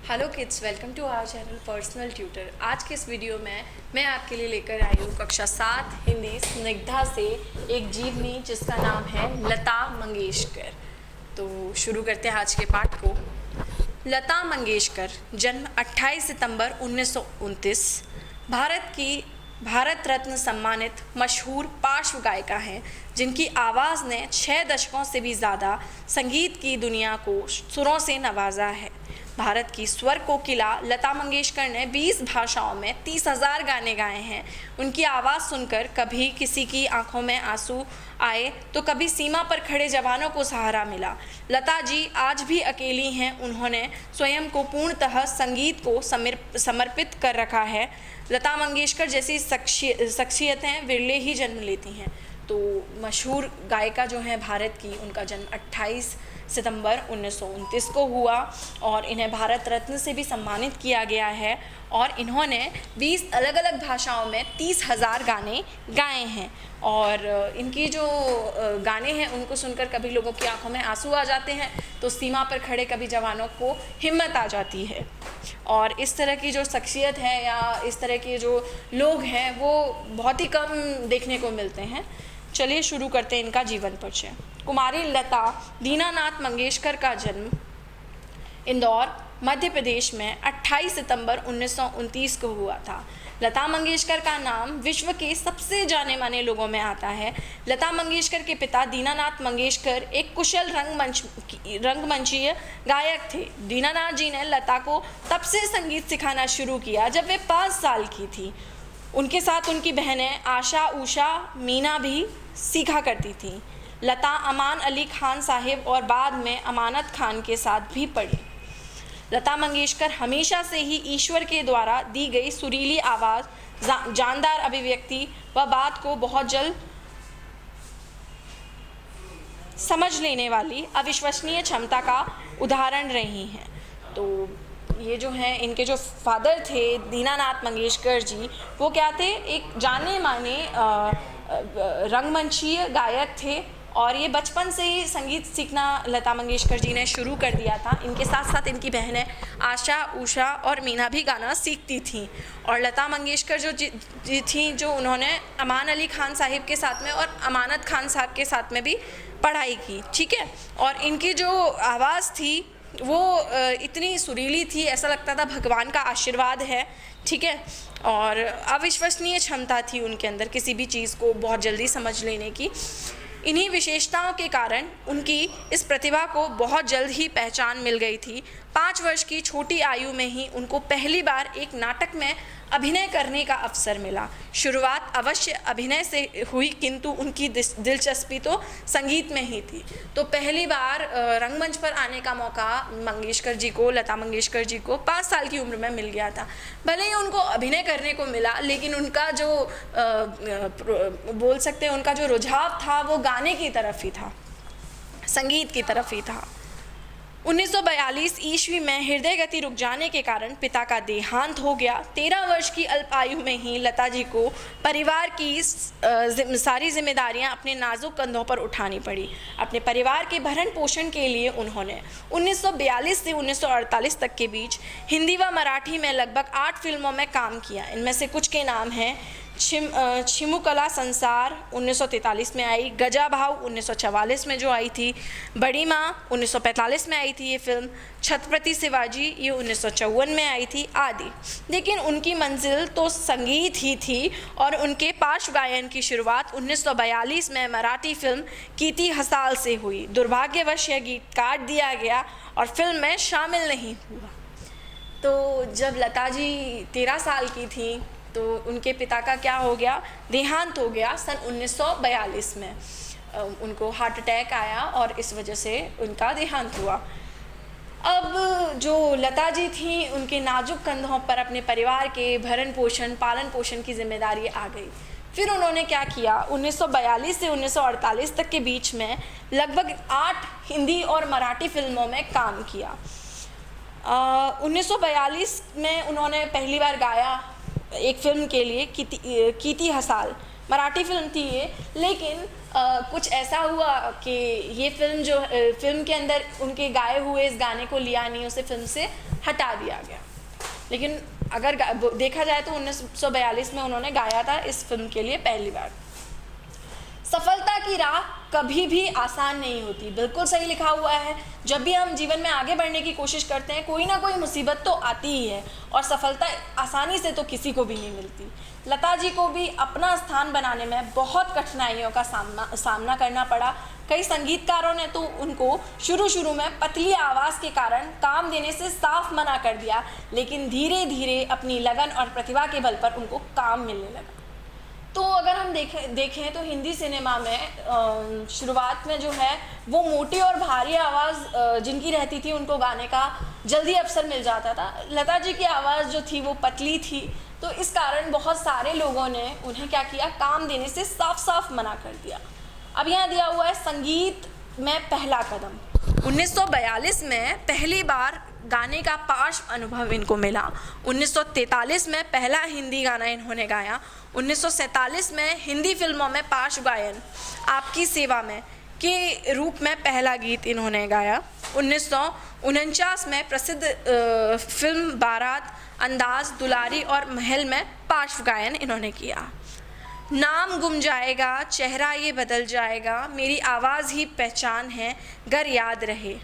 Hello kids, welcome to our channel personal tutor. आज के इस वीडियो में मैं आपके लिए लेकर आई हूँ कक्षा 7 हिंदी स्निग्धा से एक जीवनी जिसका नाम है लता मंगेशकर। तो शुरू करते हैं आज के पाठ को। लता मंगेशकर जन्म 28 सितंबर 1929 भारत रत्न सम्मानित मशहूर पार्श्व गायिका हैं, जिनकी आवाज़ ने 6 दशकों से भी ज़्यादा संगीत की दुनिया को सुरों से नवाजा है। भारत की स्वर कोकिला लता मंगेशकर ने 20 भाषाओं में 30,000 गाने गाए हैं। उनकी आवाज़ सुनकर कभी किसी की आंखों में आंसू आए तो कभी सीमा पर खड़े जवानों को सहारा मिला। लता जी आज भी अकेली हैं। उन्होंने स्वयं को पूर्णतः संगीत को समर्पित कर रखा है। लता मंगेशकर जैसी शख्सियतें विरले ही जन्म लेती हैं। तो मशहूर गायिका जो हैं भारत की, उनका जन्म 28 सितंबर 1929 को हुआ और इन्हें भारत रत्न से भी सम्मानित किया गया है। और इन्होंने 20 अलग अलग भाषाओं में 30,000 गाने गाए हैं। और इनकी जो गाने हैं उनको सुनकर कभी लोगों की आंखों में आंसू आ जाते हैं तो सीमा पर खड़े कभी जवानों को हिम्मत आ जाती है। और इस तरह की जो शख्सियत है या इस तरह के जो लोग हैं वो बहुत ही कम देखने को मिलते हैं। चलिए शुरू करते हैं इनका जीवन परिचय। कुमारी लता दीनानाथ मंगेशकर का जन्म इंदौर मध्य प्रदेश में 28 सितंबर 1929 को हुआ था। लता मंगेशकर का नाम विश्व के सबसे जाने माने लोगों में आता है। लता मंगेशकर के पिता दीनानाथ मंगेशकर एक कुशल रंगमंचीय गायक थे। दीनानाथ जी ने लता को तब से संगीत सिखाना शुरू किया जब वे 5 साल की थी। उनके साथ उनकी बहनें आशा, उषा, मीना भी सीखा करती थीं। लता अमान अली खान साहिब और बाद में अमानत खान के साथ भी पढ़ी। लता मंगेशकर हमेशा से ही ईश्वर के द्वारा दी गई सुरीली आवाज़, जानदार अभिव्यक्ति व बात को बहुत जल्द समझ लेने वाली अविश्वसनीय क्षमता का उदाहरण रही हैं। तो ये जो हैं इनके जो फादर थे दीनानाथ मंगेशकर जी, वो क्या थे, एक जाने माने रंगमंचीय गायक थे। और ये बचपन से ही संगीत सीखना लता मंगेशकर जी ने शुरू कर दिया था। इनके साथ साथ इनकी बहनें आशा, उषा और मीना भी गाना सीखती थीं। और लता मंगेशकर जो जी थी, जो उन्होंने अमान अली खान साहिब के साथ में और अमानत खान साहब के साथ में भी पढ़ाई की, ठीक है। और इनकी जो आवाज़ थी वो इतनी सुरीली थी, ऐसा लगता था भगवान का आशीर्वाद है, ठीक है। और अविश्वसनीय क्षमता थी उनके अंदर किसी भी चीज़ को बहुत जल्दी समझ लेने की। इन्हीं विशेषताओं के कारण उनकी इस प्रतिभा को बहुत जल्द ही पहचान मिल गई थी। 5 वर्ष की छोटी आयु में ही उनको पहली बार एक नाटक में अभिनय करने का अवसर मिला। शुरुआत अवश्य अभिनय से हुई, किंतु उनकी दिलचस्पी तो संगीत में ही थी। तो पहली बार रंगमंच पर आने का मौका लता मंगेशकर जी को 5 साल की उम्र में मिल गया था। भले ही उनको अभिनय करने को मिला, लेकिन उनका जो बोल सकते हैं उनका जो रुझाव था वो गाने की तरफ ही था, संगीत की तरफ ही था। 1942 ईस्वी में हृदय गति रुक जाने के कारण पिता का देहांत हो गया। 13 वर्ष की अल्प आयु में ही लता जी को परिवार की सारी जिम्मेदारियां अपने नाजुक कंधों पर उठानी पड़ी। अपने परिवार के भरण पोषण के लिए उन्होंने 1942 से 1948 तक के बीच हिंदी व मराठी में लगभग 8 फिल्मों में काम किया। इनमें से कुछ के नाम हैं छिमुकला संसार 1943 में आई, गजा भाव 1944 में जो आई थी, बड़ी माँ 1945 में आई थी ये फिल्म, छत्रपति शिवाजी ये 1954 में आई थी आदि। लेकिन उनकी मंजिल तो संगीत ही थी और उनके पार्श्व गायन की शुरुआत 1942 में मराठी फिल्म कीती हसाल से हुई। दुर्भाग्यवश यह गीत काट दिया गया और फिल्म में शामिल नहीं हुआ। तो जब लता जी 13 साल की थी तो उनके पिता का क्या हो गया, देहांत हो गया सन 1942 में। उनको हार्ट अटैक आया और इस वजह से उनका देहांत हुआ। अब जो लता जी थी उनके नाजुक कंधों पर अपने परिवार के भरण पोषण, पालन पोषण की जिम्मेदारी आ गई। फिर उन्होंने क्या किया, 1942 से 1948 तक के बीच में लगभग 8 हिंदी और मराठी फिल्मों में काम किया। 1942 में उन्होंने पहली बार गाया एक फिल्म के लिए, कीती हसाल, मराठी फिल्म थी ये, लेकिन कुछ ऐसा हुआ कि ये फिल्म के अंदर उनके गाए हुए इस गाने को लिया नहीं, उसे फिल्म से हटा दिया गया। लेकिन अगर देखा जाए तो 1942 में उन्होंने गाया था इस फिल्म के लिए पहली बार। सफलता की राह कभी भी आसान नहीं होती, बिल्कुल सही लिखा हुआ है। जब भी हम जीवन में आगे बढ़ने की कोशिश करते हैं, कोई ना कोई मुसीबत तो आती ही है, और सफलता आसानी से तो किसी को भी नहीं मिलती। लता जी को भी अपना स्थान बनाने में बहुत कठिनाइयों का सामना करना पड़ा। कई संगीतकारों ने तो उनको शुरू में पतली आवाज़ के कारण काम देने से साफ मना कर दिया, लेकिन धीरे धीरे अपनी लगन और प्रतिभा के बल पर उनको काम मिलने लगा। तो अगर हम देखें तो हिंदी सिनेमा में शुरुआत में जो है वो मोटी और भारी आवाज़ जिनकी रहती थी, उनको गाने का जल्दी अवसर मिल जाता था। लता जी की आवाज़ जो थी वो पतली थी, तो इस कारण बहुत सारे लोगों ने उन्हें क्या किया, काम देने से साफ मना कर दिया। अब यहाँ दिया हुआ है संगीत में पहला कदम। 1942 में पहली बार गाने का पार्श्व अनुभव इनको मिला। 1943 में पहला हिंदी गाना इन्होंने गाया। 1947 में हिंदी फिल्मों में पार्श्व गायन आपकी सेवा में के रूप में पहला गीत इन्होंने गाया। 1949 में प्रसिद्ध फिल्म बारात, अंदाज, दुलारी और महल में पार्श्व गायन इन्होंने किया। नाम गुम जाएगा, चेहरा ये बदल जाएगा, मेरी आवाज़ ही पहचान है, गर याद रहे।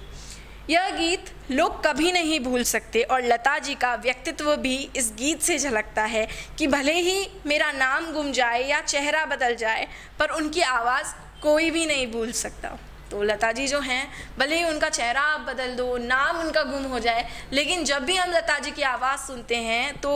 यह गीत लोग कभी नहीं भूल सकते, और लता जी का व्यक्तित्व भी इस गीत से झलकता है कि भले ही मेरा नाम गुम जाए या चेहरा बदल जाए, पर उनकी आवाज़ कोई भी नहीं भूल सकता। तो लता जी जो हैं, भले ही उनका चेहरा आप बदल दो, नाम उनका गुम हो जाए, लेकिन जब भी हम लता जी की आवाज़ सुनते हैं तो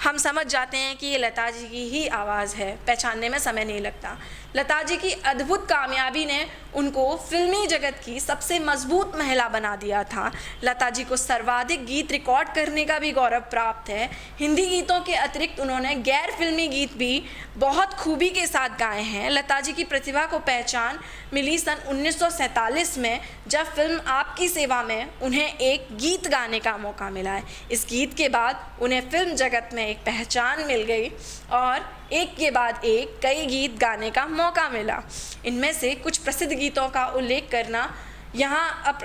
हम समझ जाते हैं कि ये लता जी की ही आवाज़ है, पहचानने में समय नहीं लगता। लता जी की अद्भुत कामयाबी ने उनको फिल्मी जगत की सबसे मजबूत महिला बना दिया था। लता जी को सर्वाधिक गीत रिकॉर्ड करने का भी गौरव प्राप्त है। हिंदी गीतों के अतिरिक्त उन्होंने गैर फिल्मी गीत भी बहुत खूबी के साथ गाए हैं। लता जी की प्रतिभा को पहचान मिली सन 1947 में, जब फिल्म आपकी सेवा में उन्हें एक गीत गाने का मौका मिला है। इस गीत के बाद उन्हें फिल्म जगत में एक पहचान मिल गई और एक के बाद एक कई गीत गाने का मौका मिला। इनमें से कुछ प्रसिद्ध गीतों का उल्लेख करना यहाँ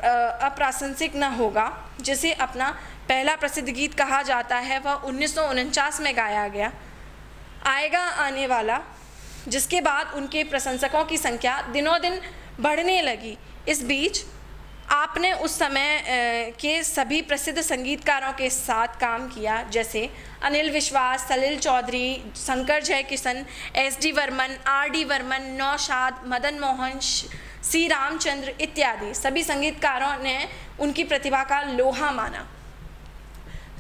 अप्रासंगिक न होगा। जिसे अपना पहला प्रसिद्ध गीत कहा जाता है वह 1949 में गाया गया, आएगा आने वाला, जिसके बाद उनके प्रशंसकों की संख्या दिनों दिन बढ़ने लगी। इस बीच आपने उस समय के सभी प्रसिद्ध संगीतकारों के साथ काम किया, जैसे अनिल विश्वास, सलिल चौधरी, शंकर जयकिशन, एस.डी. वर्मन, आर.डी. वर्मन, नौशाद, मदन मोहन, सी रामचंद्र इत्यादि। सभी संगीतकारों ने उनकी प्रतिभा का लोहा माना।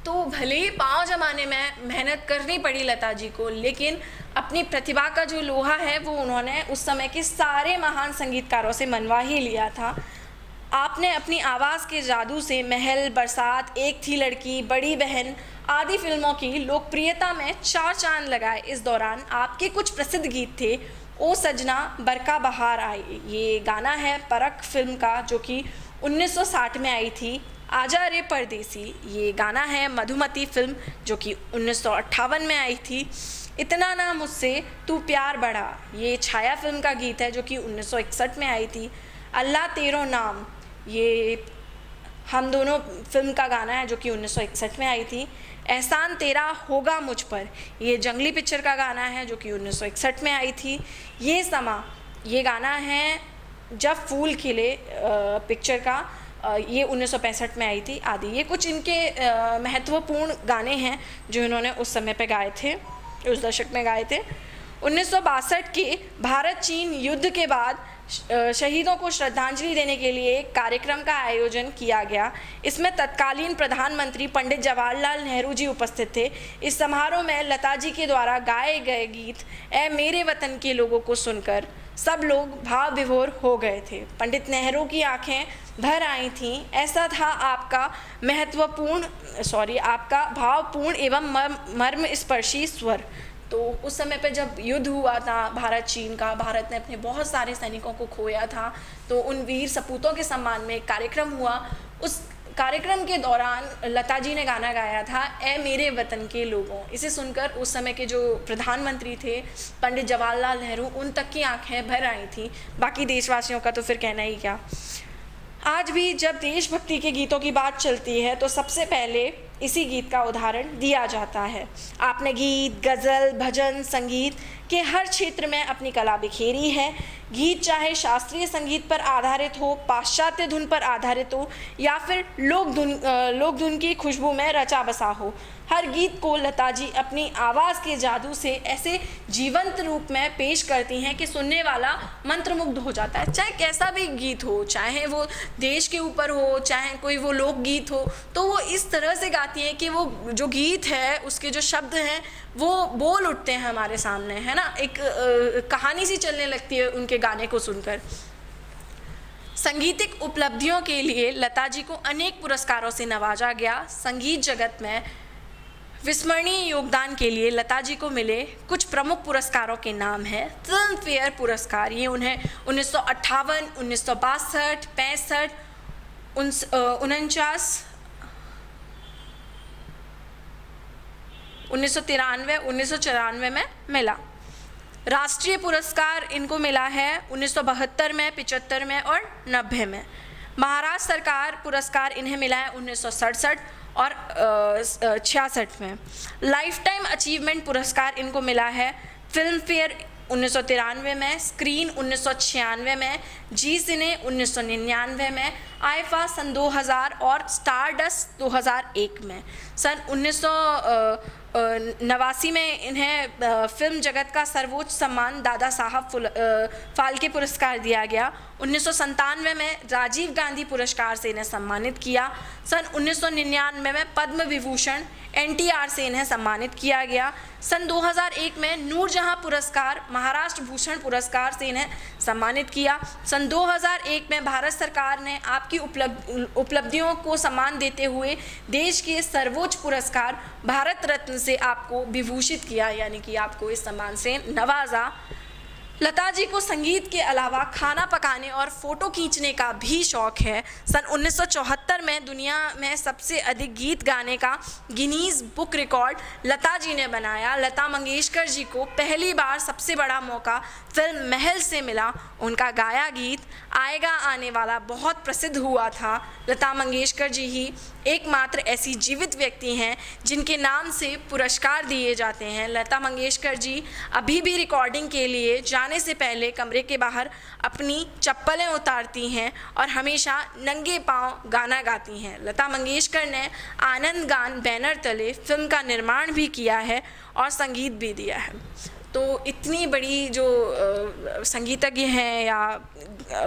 तो भले ही पाँव जमाने में मेहनत करनी पड़ी लता जी को, लेकिन अपनी प्रतिभा का जो लोहा है वो उन्होंने उस समय के सारे महान संगीतकारों से मनवा ही लिया था। आपने अपनी आवाज़ के जादू से महल, बरसात, एक थी लड़की, बड़ी बहन आदि फिल्मों की लोकप्रियता में चार चांद लगाए। इस दौरान आपके कुछ प्रसिद्ध गीत थे, ओ सजना, बरका बहार आई, ये गाना है परख फिल्म का जो कि 1960 में आई थी। आजा रे परदेसी, ये गाना है मधुमती फिल्म जो कि 1958 में आई थी। इतना ना मुझसे तू प्यार बढ़ा, ये छाया फिल्म का गीत है जो कि 1961 में आई थी। अल्लाह तेरो नाम, ये हम दोनों फिल्म का गाना है जो कि 1961 में आई थी। एहसान तेरा होगा मुझ पर, ये जंगली पिक्चर का गाना है जो कि 1961 में आई थी। ये समा, ये गाना है जब फूल खिले पिक्चर का, ये 1965 में आई थी आदि। ये कुछ इनके महत्वपूर्ण गाने हैं जो इन्होंने उस समय पे गाए थे, उस दशक में गाए थे। 1962 के भारत चीन युद्ध के बाद शहीदों को श्रद्धांजलि देने के लिए एक कार्यक्रम का आयोजन किया गया। इसमें तत्कालीन प्रधानमंत्री पंडित जवाहरलाल नेहरू जी उपस्थित थे। इस समारोह में लता जी के द्वारा गाए गए गीत ए मेरे वतन के लोगों को सुनकर सब लोग भाव विभोर हो गए थे। पंडित नेहरू की आंखें भर आई थीं। ऐसा था आपका आपका भावपूर्ण एवं मर्म स्पर्शी स्वर। तो उस समय पे जब युद्ध हुआ था भारत चीन का, भारत ने अपने बहुत सारे सैनिकों को खोया था, तो उन वीर सपूतों के सम्मान में एक कार्यक्रम हुआ। उस कार्यक्रम के दौरान लता जी ने गाना गाया था ए मेरे वतन के लोगों। इसे सुनकर उस समय के जो प्रधानमंत्री थे पंडित जवाहरलाल नेहरू, उन तक की आंखें भर आई थी। बाकी देशवासियों का तो फिर कहना ही क्या। आज भी जब देशभक्ति के गीतों की बात चलती है तो सबसे पहले इसी गीत का उदाहरण दिया जाता है। आपने गीत, गज़ल, भजन, संगीत के हर क्षेत्र में अपनी कला बिखेरी है। गीत चाहे शास्त्रीय संगीत पर आधारित हो, पाश्चात्य धुन पर आधारित हो या फिर लोक धुन की खुशबू में रचा बसा हो, हर गीत को लता जी अपनी आवाज़ के जादू से ऐसे जीवंत रूप में पेश करती हैं कि सुनने वाला मंत्रमुग्ध हो जाता है। चाहे कैसा भी गीत हो, चाहे वो देश के ऊपर हो, चाहे कोई वो लोकगीत हो, तो वो इस तरह से गाती हैं कि वो जो गीत है उसके जो शब्द हैं वो बोल उठते हैं हमारे सामने, है ना। एक कहानी सी चलने लगती है उनके गाने को सुनकर। संगीतिक उपलब्धियों के लिए लता जी को अनेक पुरस्कारों से नवाजा गया। संगीत जगत में विस्मरणीय योगदान के लिए लता जी को मिले कुछ प्रमुख पुरस्कारों के नाम हैं। फिल्म फेयर पुरस्कार, ये उन्हें 1958, 1962, 65, 49, 1993, 1994 में मिला। राष्ट्रीय पुरस्कार इनको मिला है 1972 में, 75 में और 90 में। महाराष्ट्र सरकार पुरस्कार इन्हें मिला है 1967 और 66 में। लाइफ टाइम अचीवमेंट पुरस्कार इनको मिला है फिल्म फेयर 1993 में, स्क्रीन 1996 में, जी सिने 1999 में, आईफा सन 2000 और स्टारडस्ट 2001 में। सन 1989 में इन्हें फिल्म जगत का सर्वोच्च सम्मान दादा साहब फाल्के पुरस्कार दिया गया। 1997 में राजीव गांधी पुरस्कार से इन्हें सम्मानित किया। सन 1999 में पद्म विभूषण NTR से इन्हें सम्मानित किया गया। सन 2001 में नूरजहां पुरस्कार, महाराष्ट्र भूषण पुरस्कार से इन्हें सम्मानित किया। सन 2001 में भारत सरकार ने आपकी उपलब्धियों को सम्मान देते हुए देश के सर्वोच्च पुरस्कार भारत रत्न से आपको विभूषित किया, यानी कि आपको इस सम्मान से नवाजा। लता जी को संगीत के अलावा खाना पकाने और फ़ोटो खींचने का भी शौक़ है। सन 1974 में दुनिया में सबसे अधिक गीत गाने का Guinness book record Lata ji ने बनाया। लता मंगेशकर जी को पहली बार सबसे बड़ा मौका फिल्म महल से मिला। उनका गाया गीत आएगा आने वाला बहुत प्रसिद्ध हुआ था। लता मंगेशकर जी ही एकमात्र ऐसी जीवित व्यक्ति हैं जिनके नाम से पुरस्कार दिए जाते हैं। लता मंगेशकर जी अभी भी रिकॉर्डिंग के लिए जाने से पहले कमरे के बाहर अपनी चप्पलें उतारती हैं और हमेशा नंगे पांव गाना गाती हैं। लता मंगेशकर ने आनंद गान बैनर तले फिल्म का निर्माण भी किया है और संगीत भी दिया है। तो इतनी बड़ी जो संगीतज्ञ हैं या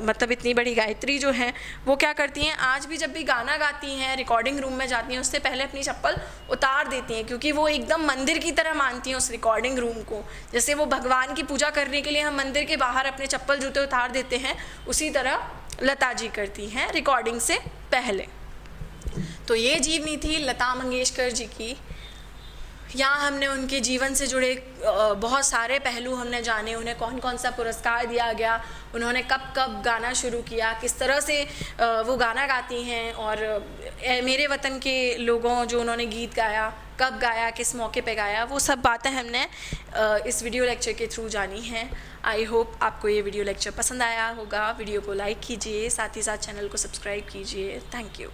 मतलब इतनी बड़ी गायत्री जो हैं, वो क्या करती हैं, आज भी जब भी गाना गाती हैं, रिकॉर्डिंग रूम में जाती हैं, उससे पहले अपनी चप्पल उतार देती हैं, क्योंकि वो एकदम मंदिर की तरह मानती हैं उस रिकॉर्डिंग रूम को। जैसे वो भगवान की पूजा करने के लिए हम मंदिर के बाहर अपने चप्पल जूते उतार देते हैं, उसी तरह लता जी करती हैं रिकॉर्डिंग से पहले। तो ये जीवनी थी लता मंगेशकर जी की। यहाँ हमने उनके जीवन से जुड़े बहुत सारे पहलू हमने जाने, उन्हें कौन कौन सा पुरस्कार दिया गया, उन्होंने कब कब गाना शुरू किया, किस तरह से वो गाना गाती हैं, और मेरे वतन के लोगों जो उन्होंने गीत गाया, कब गाया, किस मौके पे गाया, वो सब बातें हमने इस वीडियो लेक्चर के थ्रू जानी हैं। आई होप आपको ये वीडियो लेक्चर पसंद आया होगा। वीडियो को लाइक कीजिए, साथ ही साथ चैनल को सब्सक्राइब कीजिए। Thank you.